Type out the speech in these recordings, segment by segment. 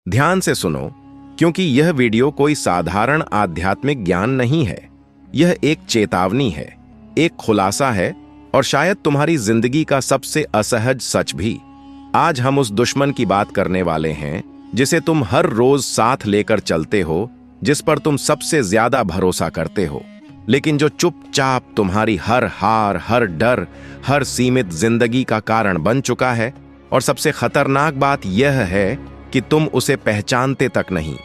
ध्यान से सुनो, क्योंकि यह वीडियो कोई साधारण आध्यात्मिक ज्ञान नहीं है। यह एक चेतावनी है, एक खुलासा है और शायद तुम्हारी जिंदगी का सबसे असहज सच भी। आज हम उस दुश्मन की बात करने वाले हैं जिसे तुम हर रोज साथ लेकर चलते हो, जिस पर तुम सबसे ज्यादा भरोसा करते हो, लेकिन जो चुपचाप तुम्हारी हर हार, हर डर, हर सीमित जिंदगी का कारण बन चुका है। और सबसे खतरनाक बात यह है कि तुम उसे पहचानते तक नहीं।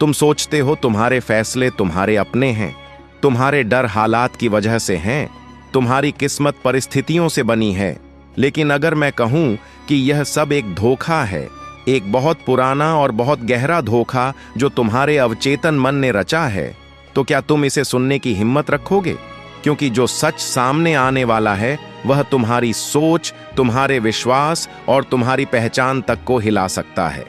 तुम सोचते हो तुम्हारे फैसले तुम्हारे अपने हैं, तुम्हारे डर हालात की वजह से हैं, तुम्हारी किस्मत परिस्थितियों से बनी है। लेकिन अगर मैं कहूं कि यह सब एक धोखा है, एक बहुत पुराना और बहुत गहरा धोखा जो तुम्हारे अवचेतन मन ने रचा है, तो क्या तुम इसे सुनने की हिम्मत रखोगे? क्योंकि जो सच सामने आने वाला है वह तुम्हारी सोच, तुम्हारे विश्वास और तुम्हारी पहचान तक को हिला सकता है।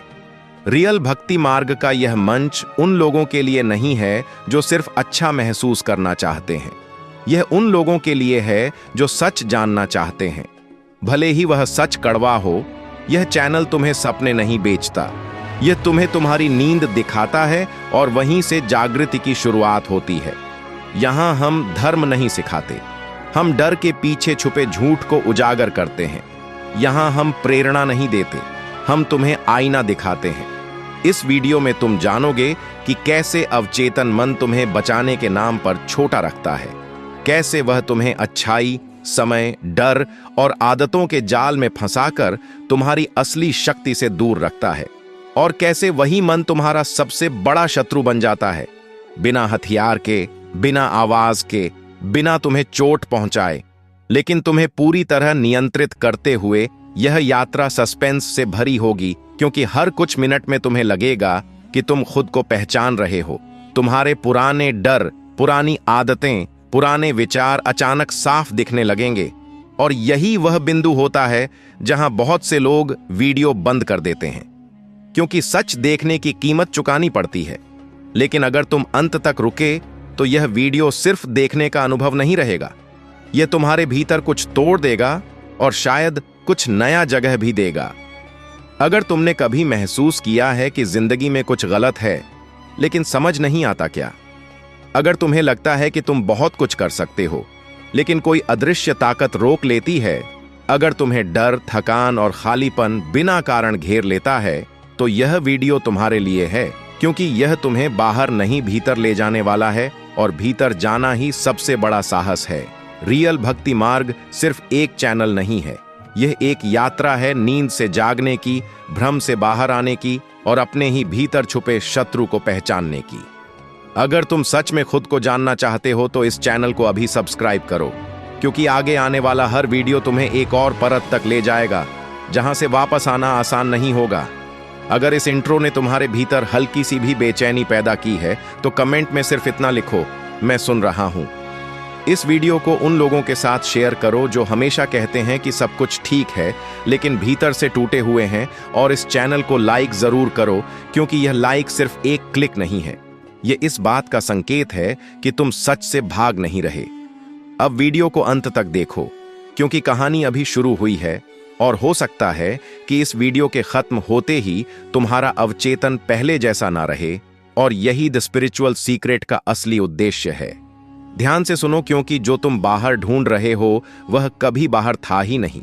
रियल भक्ति मार्ग का यह मंच उन लोगों के लिए नहीं है जो सिर्फ अच्छा महसूस करना चाहते हैं। यह उन लोगों के लिए है जो सच जानना चाहते हैं, भले ही वह सच कड़वा हो। यह चैनल तुम्हें सपने नहीं बेचता, यह तुम्हें तुम्हारी नींद दिखाता है और वहीं से जागृति की शुरुआत होती है। यहां हम धर्म नहीं सिखाते, हम डर के पीछे छुपे झूठ को उजागर करते हैं। यहां हम प्रेरणा नहीं देते, हम तुम्हें आईना दिखाते हैं। इस वीडियो में तुम जानोगे कि कैसे अवचेतन मन तुम्हें बचाने के नाम पर छोटा रखता है, कैसे वह तुम्हें अच्छाई, समय, डर और आदतों के जाल में फंसाकर तुम्हारी असली शक्ति से दूर रखता है, और कैसे वही मन तुम्हारा सबसे बड़ा शत्रु बन जाता है, बिना हथियार के, बिना आवाज के, बिना तुम्हें चोट पहुंचाए, लेकिन तुम्हें पूरी तरह नियंत्रित करते हुए। यह यात्रा सस्पेंस से भरी होगी, क्योंकि हर कुछ मिनट में तुम्हें लगेगा कि तुम खुद को पहचान रहे हो। तुम्हारे पुराने डर, पुरानी आदतें, पुराने विचार अचानक साफ दिखने लगेंगे। और यही वह बिंदु होता है जहां बहुत से लोग वीडियो बंद कर देते हैं, क्योंकि सच देखने की कीमत चुकानी पड़ती है। लेकिन अगर तुम अंत तक रुके तो यह वीडियो सिर्फ देखने का अनुभव नहीं रहेगा, यह तुम्हारे भीतर कुछ तोड़ देगा और शायद कुछ नया जगह भी देगा। अगर तुमने कभी महसूस किया है कि जिंदगी में कुछ गलत है लेकिन समझ नहीं आता क्या, अगर तुम्हें लगता है कि तुम बहुत कुछ कर सकते हो लेकिन कोई अदृश्य ताकत रोक लेती है, अगर तुम्हें डर, थकान और खालीपन बिना कारण घेर लेता है, तो यह वीडियो तुम्हारे लिए है। क्योंकि यह तुम्हें बाहर नहीं भीतर ले जाने वाला है, और भीतर जाना ही सबसे बड़ा साहस है। रियल भक्ति मार्ग सिर्फ एक चैनल नहीं है, यह एक यात्रा है नींद से जागने की, भ्रम से बाहर आने की और अपने ही भीतर छुपे शत्रु को पहचानने की। अगर तुम सच में खुद को जानना चाहते हो तो इस चैनल को अभी सब्सक्राइब करो, क्योंकि आगे आने वाला हर वीडियो तुम्हें एक और परत तक ले जाएगा जहां से वापस आना आसान नहीं होगा। अगर इस इंट्रो ने तुम्हारे भीतर हल्की सी भी बेचैनी पैदा की है तो कमेंट में सिर्फ इतना लिखो, मैं सुन रहा हूं। इस वीडियो को उन लोगों के साथ शेयर करो जो हमेशा कहते हैं कि सब कुछ ठीक है लेकिन भीतर से टूटे हुए हैं, और इस चैनल को लाइक जरूर करो, क्योंकि यह लाइक सिर्फ एक क्लिक नहीं है, यह इस बात का संकेत है कि तुम सच से भाग नहीं रहे। अब वीडियो को अंत तक देखो, क्योंकि कहानी अभी शुरू हुई है, और हो सकता है कि इस वीडियो के खत्म होते ही तुम्हारा अवचेतन पहले जैसा ना रहे, और यही द स्पिरिचुअल सीक्रेट का असली उद्देश्य है। ध्यान से सुनो, क्योंकि जो तुम बाहर ढूंढ रहे हो वह कभी बाहर था ही नहीं।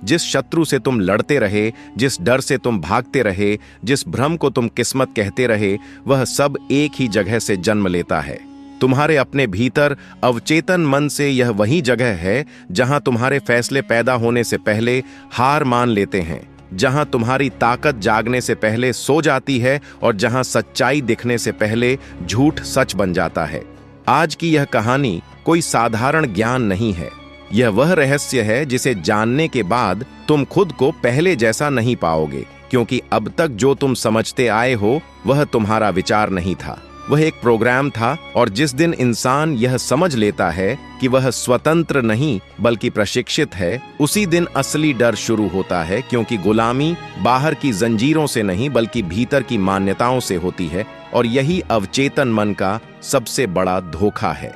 जिस शत्रु से तुम लड़ते रहे, जिस डर से तुम भागते रहे, जिस भ्रम को तुम किस्मत कहते रहे, वह सब एक ही जगह से जन्म लेता है, तुम्हारे अपने भीतर। अवचेतन मन से यह वही जगह है जहां तुम्हारे फैसले पैदा होने से पहले हार मान लेते हैं, जहां तुम्हारी ताकत जागने से पहले सो जाती है, और जहां सच्चाई दिखने से पहले झूठ सच बन जाता है। आज की यह कहानी कोई साधारण ज्ञान नहीं है, यह वह रहस्य है जिसे जानने के बाद तुम खुद को पहले जैसा नहीं पाओगे, क्योंकि अब तक जो तुम समझते आए हो वह तुम्हारा विचार नहीं था, वह एक प्रोग्राम था। और जिस दिन इंसान यह समझ लेता है कि वह स्वतंत्र नहीं बल्कि प्रशिक्षित है, उसी दिन असली डर शुरू होता है, क्योंकि गुलामी बाहर की जंजीरों से नहीं बल्कि भीतर की मान्यताओं से होती है, और यही अवचेतन मन का सबसे बड़ा धोखा है।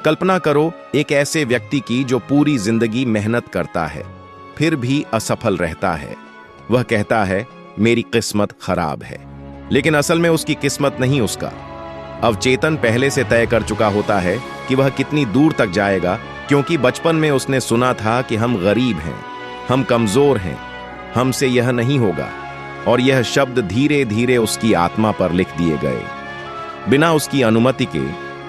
कल्पना करो एक ऐसे व्यक्ति की जो पूरी जिंदगी मेहनत करता है, फिर भी असफल रहता है। वह कहता है मेरी किस्मत खराब है, लेकिन असल में उसकी किस्मत नहीं उसका। अवचेतन पहले से तय कर चुका होता है कि वह कितनी दूर तक जाएगा, क्योंकि बचपन में उसने सुना था कि हम गरीब हैं, हम कमजोर हैं, हमसे यह नहीं होगा, और यह शब्द धीरे धीरे उसकी आत्मा पर लिख दिए गए। बिना उसकी अनुमति के,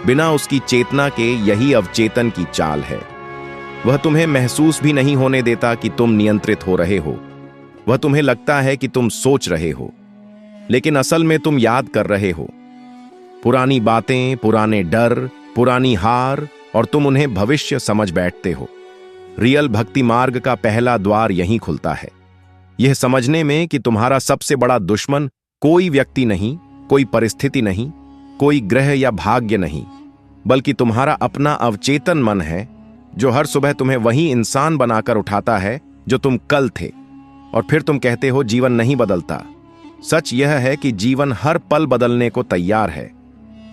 बिना उसकी चेतना के। यही अवचेतन की चाल है। वह तुम्हें महसूस भी नहीं होने देता कि तुम नियंत्रित हो रहे हो। वह तुम्हें लगता है कि तुम सोच रहे हो, लेकिन असल में तुम याद कर रहे हो पुरानी बातें, पुराने डर, पुरानी हार, और तुम उन्हें भविष्य समझ बैठते हो। रियल भक्ति मार्ग का पहला द्वार यहीं खुलता है, यह समझने में कि तुम्हारा सबसे बड़ा दुश्मन कोई व्यक्ति नहीं, कोई परिस्थिति नहीं, कोई ग्रह या भाग्य नहीं, बल्कि तुम्हारा अपना अवचेतन मन है, जो हर सुबह तुम्हें वही इंसान बनाकर उठाता है जो तुम कल थे। और फिर तुम कहते हो जीवन नहीं बदलता। सच यह है कि जीवन हर पल बदलने को तैयार है,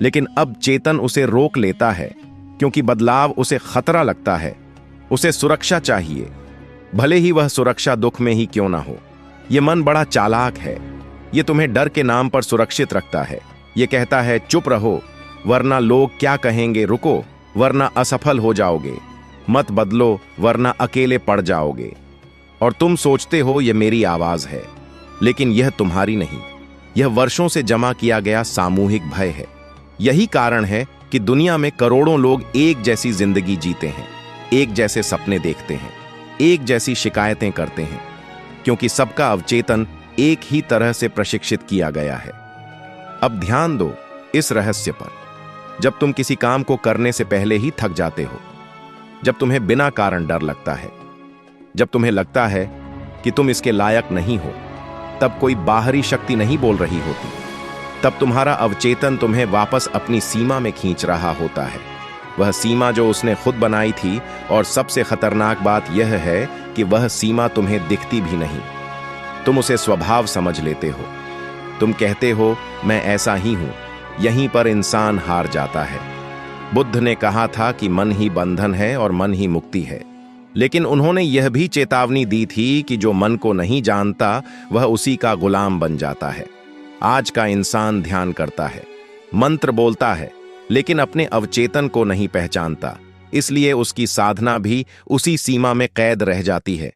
लेकिन अब चेतन उसे रोक लेता है, क्योंकि बदलाव उसे खतरा लगता है। उसे सुरक्षा चाहिए, भले ही वह सुरक्षा दुख में ही क्यों ना हो। यह मन बड़ा चालाक है। यह तुम्हें डर के नाम पर सुरक्षित रखता है। यह कहता है चुप रहो, वरना लोग क्या कहेंगे, रुको वरना असफल हो जाओगे, मत बदलो वरना अकेले पड़ जाओगे। और तुम सोचते हो यह मेरी आवाज है, लेकिन यह तुम्हारी नहीं। यह वर्षों से जमा किया गया सामूहिक भय है। यही कारण है कि दुनिया में करोड़ों लोग एक जैसी जिंदगी जीते हैं, एक जैसे सपने देखते हैं, एक जैसी शिकायतें करते हैं, क्योंकि सबका अवचेतन एक ही तरह से प्रशिक्षित किया गया है। अब ध्यान दो इस रहस्य पर। जब तुम किसी काम को करने से पहले ही थक जाते हो, जब तुम्हें बिना कारण डर लगता है, जब तुम्हें लगता है कि तुम इसके लायक नहीं हो, तब कोई बाहरी शक्ति नहीं बोल रही होती। तब तुम्हारा अवचेतन तुम्हें वापस अपनी सीमा में खींच रहा होता है, वह सीमा जो उसने खुद बनाई थी। और सबसे खतरनाक बात यह है कि वह सीमा तुम्हें दिखती भी नहीं। तुम उसे स्वभाव समझ लेते हो। तुम कहते हो मैं ऐसा ही हूं। यहीं पर इंसान हार जाता है। बुद्ध ने कहा था कि मन ही बंधन है और मन ही मुक्ति है, लेकिन उन्होंने यह भी चेतावनी दी थी कि जो मन को नहीं जानता वह उसी का गुलाम बन जाता है। आज का इंसान ध्यान करता है, मंत्र बोलता है, लेकिन अपने अवचेतन को नहीं पहचानता। इसलिए उसकी साधना भी उसी सीमा में कैद रह जाती है,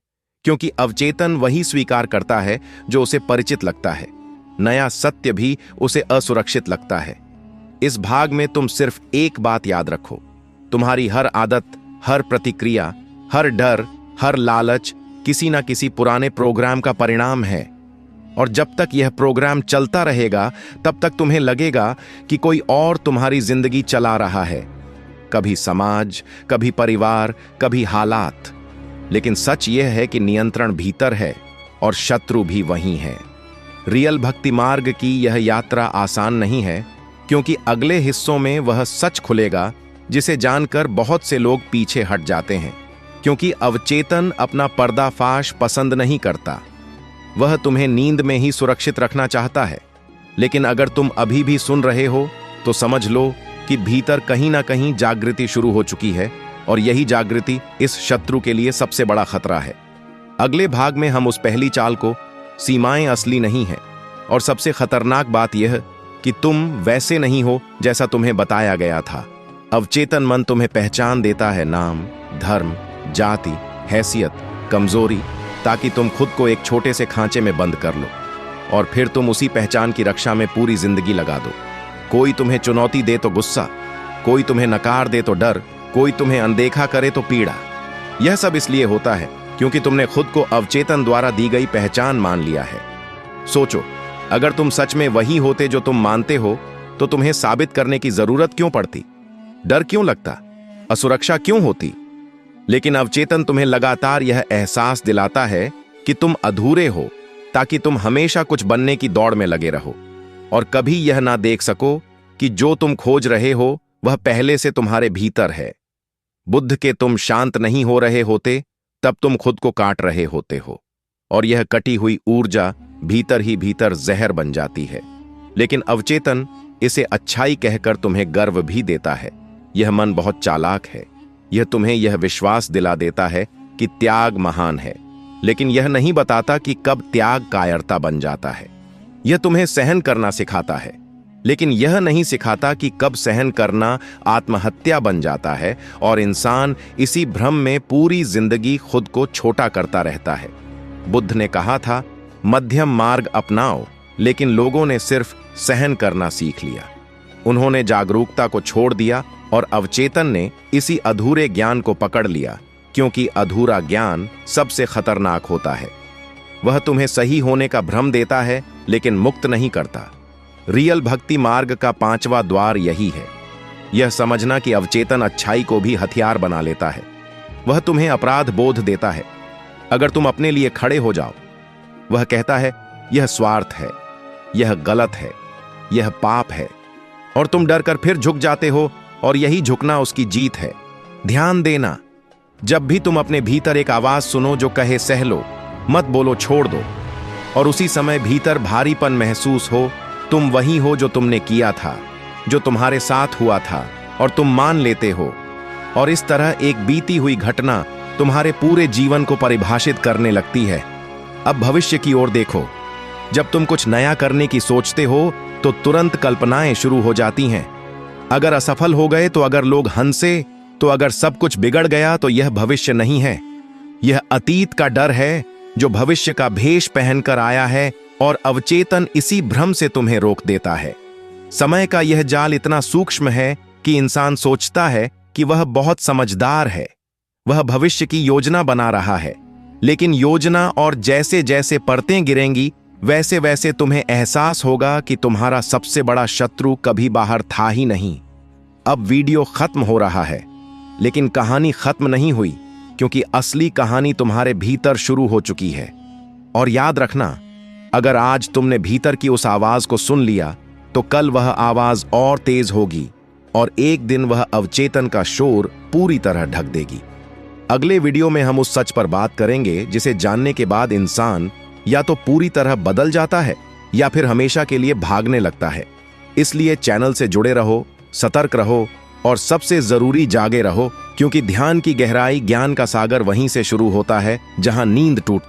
क्योंकि अवचेतन वही स्वीकार करता है जो उसे परिचित लगता है। नया सत्य भी उसे असुरक्षित लगता है। इस भाग में तुम सिर्फ एक बात याद रखो, तुम्हारी हर आदत, हर प्रतिक्रिया, हर डर, हर लालच किसी ना किसी पुराने प्रोग्राम का परिणाम है। और जब तक यह प्रोग्राम चलता रहेगा, तब तक तुम्हें लगेगा कि कोई और तुम्हारी जिंदगी चला रहा है, कभी समाज, कभी परिवार, कभी हालात। लेकिन सच यह है कि नियंत्रण भीतर है और शत्रु भी वहीं है। रियल भक्ति मार्ग की यह यात्रा आसान नहीं है, क्योंकि अगले हिस्सों में वह सच खुलेगा जिसे जानकर बहुत से लोग पीछे हट जाते हैं, क्योंकि अवचेतन अपना पर्दाफाश पसंद नहीं करता। वह तुम्हें नींद में ही सुरक्षित रखना चाहता है। लेकिन अगर तुम अभी भी सुन रहे हो तो समझ लो कि भीतर कहीं ना कहीं जागृति शुरू हो चुकी है, और यही जागृति इस शत्रु के लिए सबसे बड़ा खतरा है। अगले भाग में हम उस पहली चाल को, सीमाएं असली नहीं हैं, और सबसे खतरनाक बात यह कि तुम वैसे नहीं हो जैसा तुम्हें बताया गया था। अवचेतन मन तुम्हें पहचान देता है, नाम, धर्म, जाति, हैसियत, कमजोरी, ताकि तुम खुद को एक छोटे से खांचे में बंद कर लो, और फिर तुम उसी पहचान की रक्षा में पूरी जिंदगी लगा दो। कोई तुम्हें चुनौती दे तो गुस्सा, कोई तुम्हें नकार दे तो डर, कोई तुम्हें अनदेखा करे तो पीड़ा। यह सब इसलिए होता है क्योंकि तुमने खुद को अवचेतन द्वारा दी गई पहचान मान लिया है। सोचो, अगर तुम सच में वही होते जो तुम मानते हो, तो तुम्हें साबित करने की जरूरत क्यों पड़ती? डर क्यों लगता? असुरक्षा क्यों होती? लेकिन अवचेतन तुम्हें लगातार यह एहसास दिलाता है कि तुम अधूरे हो, ताकि तुम हमेशा कुछ बनने की दौड़ में लगे रहो और कभी यह ना देख सको कि जो तुम खोज रहे हो वह पहले से तुम्हारे भीतर है। बुद्ध के तुम शांत नहीं हो रहे होते, तब तुम खुद को काट रहे होते हो, और यह कटी हुई ऊर्जा भीतर ही भीतर जहर बन जाती है। लेकिन अवचेतन इसे अच्छाई कहकर तुम्हें गर्व भी देता है। यह मन बहुत चालाक है। यह तुम्हें यह विश्वास दिला देता है कि त्याग महान है, लेकिन यह नहीं बताता कि कब त्याग कायरता बन जाता है। यह तुम्हें सहन करना सिखाता है, लेकिन यह नहीं सिखाता कि कब सहन करना आत्महत्या बन जाता है और इंसान इसी भ्रम में पूरी जिंदगी खुद को छोटा करता रहता है। बुद्ध ने कहा था, मध्यम मार्ग अपनाओ, लेकिन लोगों ने सिर्फ सहन करना सीख लिया। उन्होंने जागरूकता को छोड़ दिया और अवचेतन ने इसी अधूरे ज्ञान को पकड़ लिया, क्योंकि अधूरा ज्ञान सबसे खतरनाक होता है। वह तुम्हें सही होने का भ्रम देता है, लेकिन मुक्त नहीं करता। रियल भक्ति मार्ग का 5वां द्वार यही है, यह समझना कि अवचेतन अच्छाई को भी हथियार बना लेता है। वह तुम्हें अपराध बोध देता है अगर तुम अपने लिए खड़े हो जाओ। वह कहता है, यह स्वार्थ है, यह गलत है, यह पाप है, और तुम डरकर फिर झुक जाते हो, और यही झुकना उसकी जीत है। ध्यान देना, जब भी तुम अपने भीतर एक आवाज सुनो जो कहे सह लो, मत बोलो छोड़ दो, और उसी समय भीतर भारीपन महसूस हो, तुम वही हो जो तुमने किया था, जो तुम्हारे साथ हुआ था, और तुम मान लेते हो। और इस तरह एक बीती हुई घटना तुम्हारे पूरे जीवन को परिभाषित करने लगती है। अब भविष्य की ओर देखो। जब तुम कुछ नया करने की सोचते हो तो तुरंत कल्पनाएं शुरू हो जाती हैं। अगर असफल हो गए तो, अगर लोग हंसे तो, अगर सब कुछ बिगड़ गया तो यह भविष्य नहीं है, यह अतीत का डर है जो भविष्य का भेष पहनकर आया है, और अवचेतन इसी भ्रम से तुम्हें रोक देता है। समय का यह जाल इतना सूक्ष्म है कि इंसान सोचता है कि वह बहुत समझदार है, वह भविष्य की योजना बना रहा है, लेकिन योजना और जैसे जैसे परतें गिरेंगी वैसे वैसे तुम्हें एहसास होगा कि तुम्हारा सबसे बड़ा शत्रु कभी बाहर था ही नहीं। अब वीडियो खत्म हो रहा है, लेकिन कहानी खत्म नहीं हुई, क्योंकि असली कहानी तुम्हारे भीतर शुरू हो चुकी है। और याद रखना, अगर आज तुमने भीतर की उस आवाज को सुन लिया तो कल वह आवाज और तेज होगी, और एक दिन वह अवचेतन का शोर पूरी तरह ढक देगी। अगले वीडियो में हम उस सच पर बात करेंगे जिसे जानने के बाद इंसान या तो पूरी तरह बदल जाता है या फिर हमेशा के लिए भागने लगता है। इसलिए चैनल से जुड़े रहो, सतर्क रहो, और सबसे जरूरी जागे रहो, क्योंकि ध्यान की गहराई, ज्ञान का सागर वहीं से शुरू होता है जहां नींद टूट